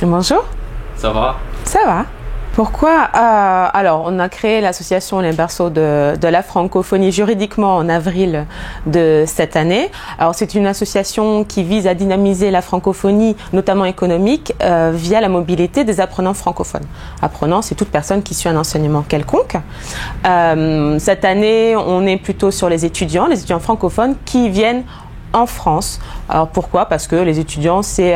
Bonjour. Ça va? Ça va. Pourquoi alors, on a créé l'association Les Berceaux de la francophonie juridiquement en avril de cette année. Alors, c'est une association qui vise à dynamiser la francophonie, notamment économique, via la mobilité des apprenants francophones. Apprenant, c'est toute personne qui suit un enseignement quelconque. Cette année, on est plutôt sur les étudiants francophones qui viennent en France. Alors pourquoi? Parce que les étudiants, c'est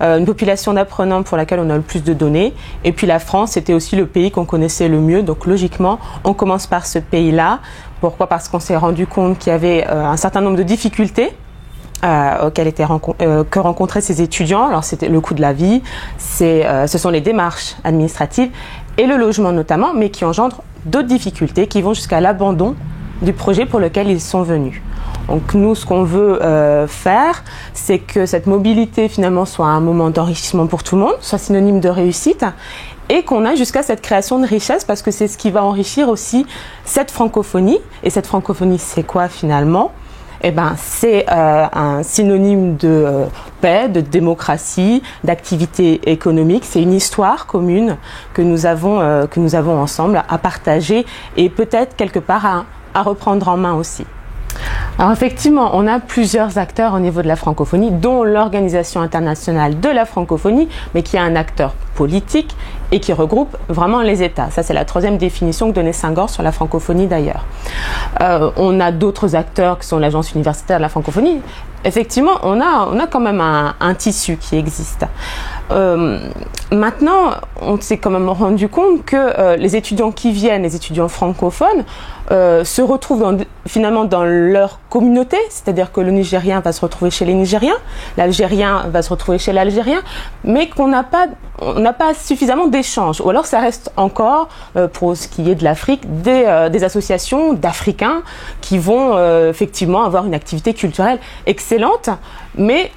une population d'apprenants pour laquelle on a le plus de données. Et puis la France, c'était aussi le pays qu'on connaissait le mieux. Donc logiquement, on commence par ce pays-là. Pourquoi? Parce qu'on s'est rendu compte qu'il y avait un certain nombre de difficultés auxquelles que rencontraient ces étudiants. Alors c'était le coût de la vie, ce sont les démarches administratives et le logement notamment, mais qui engendrent d'autres difficultés qui vont jusqu'à l'abandon du projet pour lequel ils sont venus. Donc nous, ce qu'on veut faire, c'est que cette mobilité finalement soit un moment d'enrichissement pour tout le monde, soit synonyme de réussite, et qu'on aille jusqu'à cette création de richesse, parce que c'est ce qui va enrichir aussi cette francophonie. Et cette francophonie, c'est quoi finalement? Eh ben, c'est un synonyme de paix, de démocratie, d'activité économique. C'est une histoire commune que nous avons ensemble à partager et peut-être quelque part à reprendre en main aussi. Alors effectivement, on a plusieurs acteurs au niveau de la francophonie, dont l'Organisation internationale de la francophonie, mais qui est un acteur politique et qui regroupe vraiment les États. Ça, c'est la troisième définition que donnait Senghor sur la francophonie d'ailleurs. On a d'autres acteurs qui sont l'Agence universitaire de la francophonie. Effectivement, on a quand même un tissu qui existe. Maintenant, on s'est quand même rendu compte que les étudiants qui viennent, les étudiants francophones, se retrouvent finalement dans leur communauté, c'est-à-dire que le Nigérien va se retrouver chez les Nigériens, l'Algérien va se retrouver chez l'Algérien, mais qu'on n'a pas suffisamment d'échanges. Ou alors ça reste encore, pour ce qui est de l'Afrique, des associations d'Africains qui vont effectivement avoir une activité culturelle excellente, mais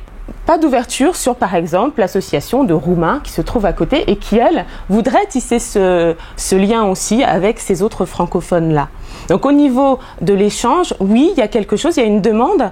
pas d'ouverture sur, par exemple, l'association de Roumains qui se trouve à côté et qui, elle, voudrait tisser ce lien aussi avec ces autres francophones-là. Donc, au niveau de l'échange, oui, il y a quelque chose, il y a une demande.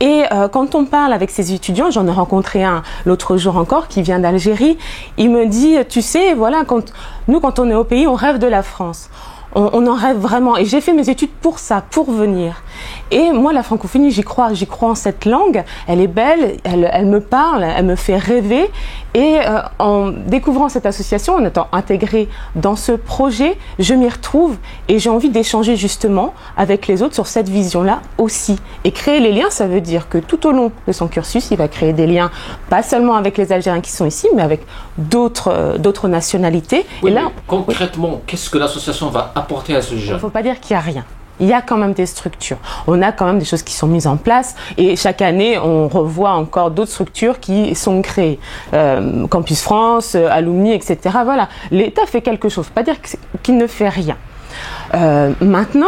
Et quand on parle avec ces étudiants, j'en ai rencontré un l'autre jour encore qui vient d'Algérie, il me dit, tu sais, voilà, quand on est au pays, on rêve de la France. On en rêve vraiment. Et j'ai fait mes études pour ça, pour venir. Et moi, la francophonie, j'y crois en cette langue. Elle est belle, elle me parle, elle me fait rêver. Et en découvrant cette association, en étant intégrée dans ce projet, je m'y retrouve et j'ai envie d'échanger justement avec les autres sur cette vision-là aussi. Et créer les liens, ça veut dire que tout au long de son cursus, il va créer des liens, pas seulement avec les Algériens qui sont ici, mais avec d'autres nationalités. Oui, et là, concrètement, qu'est-ce que l'association va apporter à ce il jeune? ne faut pas dire qu'il n'y a rien. Il y a quand même des structures. On a quand même des choses qui sont mises en place et chaque année, on revoit encore d'autres structures qui sont créées. Campus France, Alumni, etc. Voilà. L'État fait quelque chose. Faut pas dire qu'il ne fait rien. Maintenant,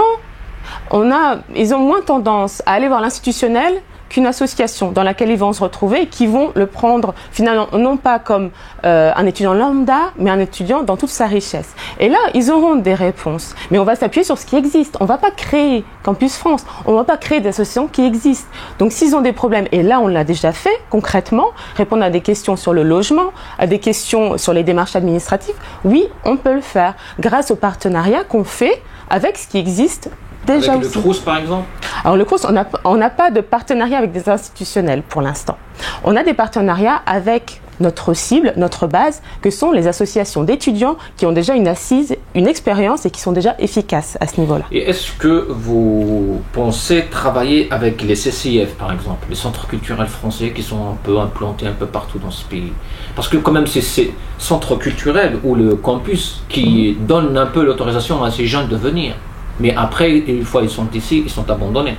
ils ont moins tendance à aller voir l'institutionnel qu'une association dans laquelle ils vont se retrouver et qui vont le prendre finalement non pas comme un étudiant lambda, mais un étudiant dans toute sa richesse. Et là, ils auront des réponses. Mais on va s'appuyer sur ce qui existe. On ne va pas créer Campus France. On ne va pas créer des associations qui existent. Donc, s'ils ont des problèmes, et là, on l'a déjà fait concrètement, répondre à des questions sur le logement, à des questions sur les démarches administratives, oui, on peut le faire grâce au partenariat qu'on fait avec ce qui existe déjà avec aussi. le Crous, par exemple? Alors le Crous, on n'a pas de partenariat avec des institutionnels pour l'instant. On a des partenariats avec notre cible, notre base, que sont les associations d'étudiants qui ont déjà une assise, une expérience et qui sont déjà efficaces à ce niveau-là. Et est-ce que vous pensez travailler avec les CCIF, par exemple, les centres culturels français qui sont un peu implantés un peu partout dans ce pays? Parce que quand même, c'est ces centres culturels ou le campus qui donnent un peu l'autorisation à ces jeunes de venir. Mais après, une fois ils sont ici, ils sont abandonnés.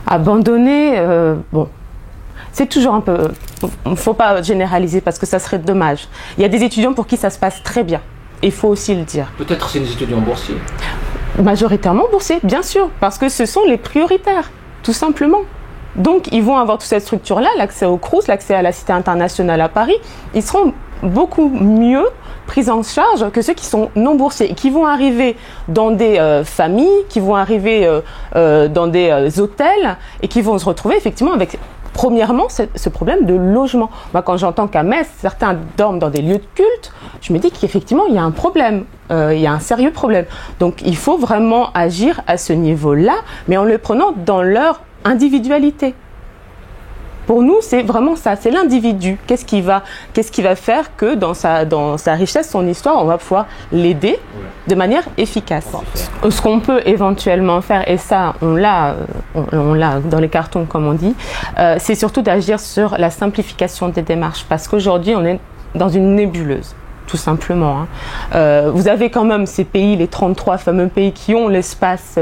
Abandonnés, bon, c'est toujours un peu... Il ne faut pas généraliser parce que ça serait dommage. Il y a des étudiants pour qui ça se passe très bien. Il faut aussi le dire. Peut-être c'est des étudiants boursiers. Majoritairement boursiers, bien sûr, parce que ce sont les prioritaires, tout simplement. Donc, ils vont avoir toute cette structure-là, l'accès au Crous, l'accès à la Cité internationale à Paris. Ils seront beaucoup mieux pris en charge que ceux qui sont non boursiers et qui vont arriver dans des familles, qui vont arriver dans des hôtels et qui vont se retrouver effectivement avec, premièrement, ce problème de logement. Moi, quand j'entends qu'à Metz, certains dorment dans des lieux de culte, je me dis qu'effectivement, il y a un problème, il y a un sérieux problème. Donc, il faut vraiment agir à ce niveau-là, mais en le prenant dans leur individualité. Pour nous, c'est vraiment ça, c'est l'individu. Qu'est-ce qui va faire que dans sa richesse, son histoire, on va pouvoir l'aider de manière efficace. Ce qu'on peut éventuellement faire, et ça, on l'a dans les cartons, comme on dit, c'est surtout d'agir sur la simplification des démarches, parce qu'aujourd'hui, on est dans une nébuleuse. Tout simplement. Vous avez quand même ces pays, les 33 fameux pays qui ont l'espace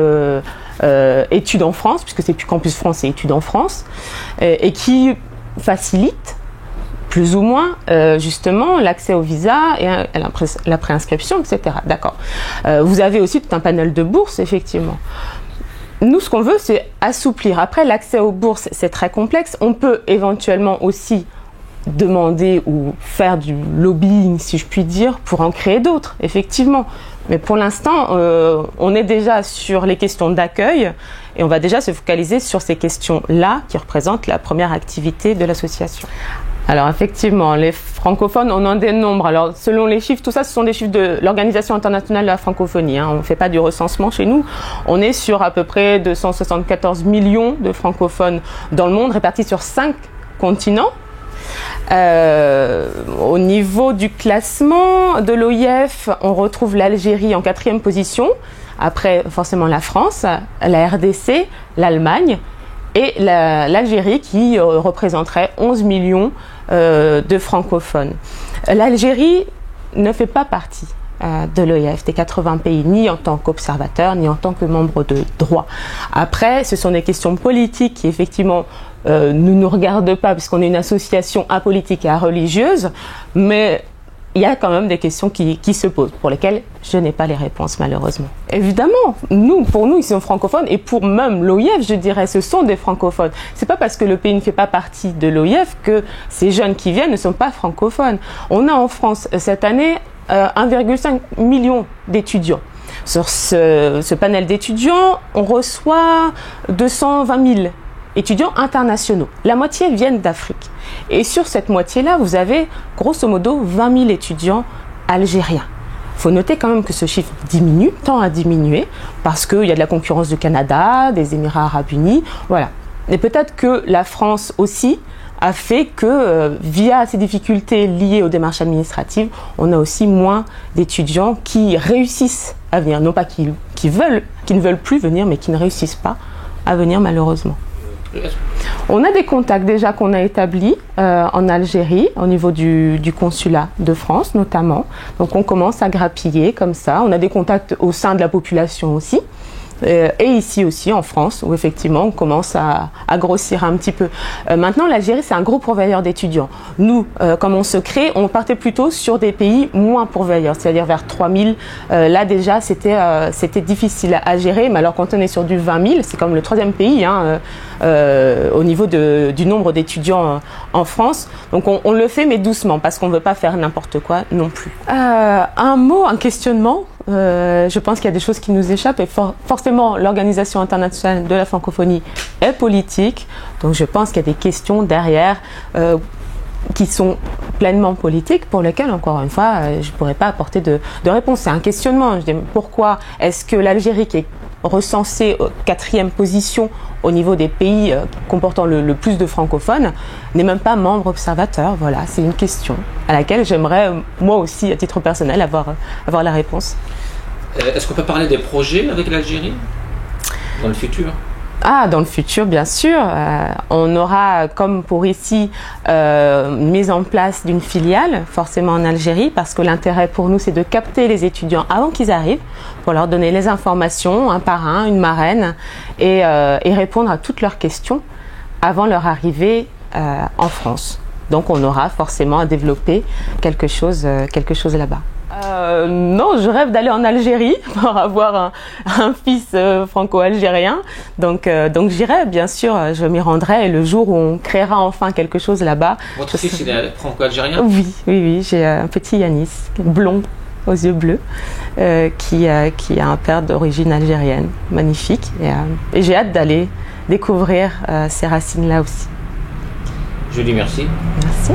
études en France, puisque c'est plus Campus France, c'est études en France, et qui facilitent plus ou moins justement l'accès au visa et la préinscription, etc. D'accord. Vous avez aussi tout un panel de bourses, effectivement. Nous, ce qu'on veut, c'est assouplir. Après, l'accès aux bourses, c'est très complexe. On peut éventuellement aussi demander ou faire du lobbying, si je puis dire, pour en créer d'autres, effectivement. Mais pour l'instant, on est déjà sur les questions d'accueil et on va déjà se focaliser sur ces questions-là qui représentent la première activité de l'association. Alors effectivement, les francophones, on en dénombre. Alors selon les chiffres, tout ça, ce sont des chiffres de l'Organisation internationale de la francophonie. On ne fait pas du recensement chez nous. On est sur à peu près 274 millions de francophones dans le monde, répartis sur 5 continents. Au niveau du classement de l'OIF, on retrouve l'Algérie en 4e position, après forcément la France, la RDC, l'Allemagne et l'Algérie qui représenterait 11 millions de francophones. L'Algérie ne fait pas partie de l'OIF, des 80 pays, ni en tant qu'observateur, ni en tant que membre de droit. Après, ce sont des questions politiques qui effectivement ne nous regardent pas, puisqu'on est une association apolitique et religieuse, mais il y a quand même des questions qui se posent, pour lesquelles je n'ai pas les réponses, malheureusement. Évidemment, pour nous, ici, francophones, et pour même l'OIF, je dirais, ce sont des francophones. C'est pas parce que le pays ne fait pas partie de l'OIF que ces jeunes qui viennent ne sont pas francophones. On a en France, cette année, 1,5 million d'étudiants. Sur ce panel d'étudiants, on reçoit 220 000 étudiants internationaux. La moitié viennent d'Afrique. Et sur cette moitié-là, vous avez grosso modo 20 000 étudiants algériens. Il faut noter quand même que ce chiffre tend à diminuer, parce qu'il y a de la concurrence du Canada, des Émirats arabes unis, voilà. Et peut-être que la France aussi a fait que, via ces difficultés liées aux démarches administratives, on a aussi moins d'étudiants qui réussissent à venir. Non pas qui ne veulent plus venir, mais qui ne réussissent pas à venir malheureusement. On a des contacts déjà qu'on a établis en Algérie, au niveau du consulat de France notamment. Donc on commence à grappiller comme ça. On a des contacts au sein de la population aussi. Et ici aussi en France, où effectivement on commence à grossir un petit peu. Maintenant, l'Algérie, c'est un gros pourvoyeur d'étudiants. Nous, comme on se crée, on partait plutôt sur des pays moins pourvoyeurs, c'est-à-dire vers 3000. Là déjà, c'était difficile à gérer, mais alors quand on est sur du 20 000, c'est comme le 3e pays au niveau du nombre d'étudiants en France. Donc on le fait, mais doucement, parce qu'on ne veut pas faire n'importe quoi non plus. Un questionnement. Je pense qu'il y a des choses qui nous échappent et forcément l'Organisation internationale de la francophonie est politique, donc je pense qu'il y a des questions derrière qui sont pleinement politiques pour lesquelles, encore une fois, je ne pourrais pas apporter de réponse. C'est un questionnement. Je dis, pourquoi est-ce que l'Algérie, qui est recensée 4e position au niveau des pays comportant le plus de francophones, n'est même pas membre observateur? Voilà, c'est une question à laquelle j'aimerais, moi aussi, à titre personnel, avoir la réponse. Est-ce qu'on peut parler des projets avec l'Algérie dans le futur? Dans le futur, bien sûr. On aura, comme pour ici, une mise en place d'une filiale, forcément en Algérie, parce que l'intérêt pour nous, c'est de capter les étudiants avant qu'ils arrivent, pour leur donner les informations, un parrain, une marraine, et répondre à toutes leurs questions avant leur arrivée en France. Donc on aura forcément à développer quelque chose là-bas. Non, je rêve d'aller en Algérie pour avoir un fils franco-algérien. Donc j'irai, bien sûr, je m'y rendrai. Et le jour où on créera enfin quelque chose là-bas. Votre fils, il est franco-algérien? Oui, j'ai un petit Yanis, blond, aux yeux bleus, qui a un père d'origine algérienne, magnifique. Et j'ai hâte d'aller découvrir ces racines-là aussi. Je dis merci. Merci.